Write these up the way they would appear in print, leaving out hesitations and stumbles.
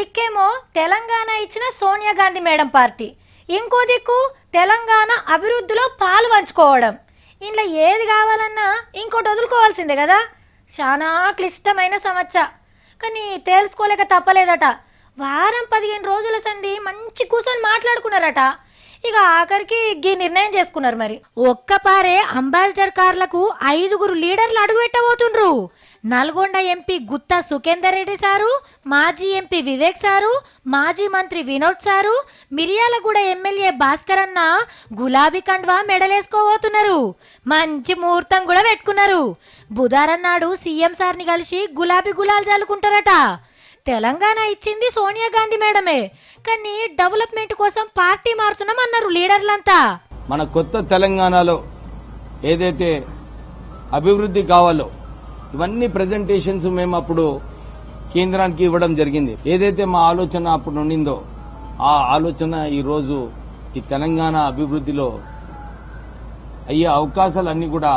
దిక్కేమో తెలంగాణ ఇచ్చిన Sonia Gandhi madam party, ఇంకో దిక్కు తెలంగాణ అభివృద్ధిలో పాలు పంచుకోవడం. ఇంట్లో ఏది కావాలన్నా ఇంకోటి వదులుకోవాల్సిందే కదా. చాలా క్లిష్టమైన సమస్య, కానీ తెలుసుకోలేక తప్పలేదట. వారం 15 రోజుల సంధి మంచి కూర్చొని మాట్లాడుకున్నారట. ఇక ఆఖరికి ఈ నిర్ణయం చేసుకున్నారు. మరి ఒక్కపారే అంబాసిడర్ కార్లకు 5 లీడర్లు అడుగుపెట్టబోతుండ్రు. నల్గొండ ఎంపీ గుత్తా సుఖేందర్ రెడ్డి సారు, మాజీ ఎంపీ వివేక్ సారు, మాజీ మంత్రి వినోద్ సారు, మిర్యాలగూడ ఎమ్మెల్యే భాస్కర్ అన్న గులాబీ కండ్వా మెడలేసుకోబోతున్నారు. మంచి ముహూర్తం కూడా పెట్టుకున్నారు. బుధవారం నాడు సీఎం సార్ని కలిసి గులాబీ గులాలు చల్లుకుంటారట. తెలంగాణ ఇచ్చింది సోనియా గాంధీ మేడమే, కానీ డెవలప్మెంట్ కోసం పార్టీ మారుతున్నాం అన్నారు లీడర్లంతా. మన కొత్త తెలంగాణలో ఏదైతే అభివృద్ధి కావాలో ఇవన్నీ ప్రెజెంటేషన్స్ మేము అప్పుడు కేంద్రానికి ఇవ్వడం జరిగింది. ఏదైతే మా ఆలోచన అప్పుడు ఉండిందో ఆ ఆలోచన ఈరోజు ఈ తెలంగాణ అభివృద్ధిలో అయ్యే అవకాశాలన్నీ కూడా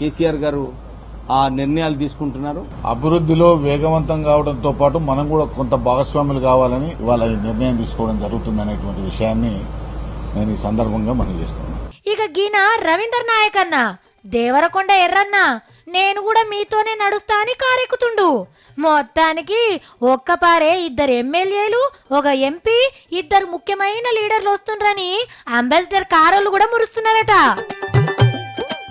కేసీఆర్ గారు ఆ నిర్ణయాలు తీసుకుంటున్నారు. అభివృద్ధిలో వేగవంతం కావడంతో పాటు మనం కూడా కొంత భాగస్వాములు కావాలని ఇవాళ ఈ నిర్ణయం తీసుకోవడం జరుగుతుంది అనేటువంటి విషయాన్ని నేను ఈ సందర్భంగా మనం చేస్తున్నాను. ఇక గీన రవీందర్ నాయక్ అన్న, దేవరకొండ ఎర్రన్న, నేను కూడా మీతోనే నడుస్తా అని కారెక్కుతుండు. మొత్తానికి ఒక్కపారే 2 ఎమ్మెల్యేలు, 1 ఎంపీ, 2 ముఖ్యమైన లీడర్లు వస్తుండ్రని అంబాసిడర్ కారోళ్ళు కూడా మురుస్తున్నారట.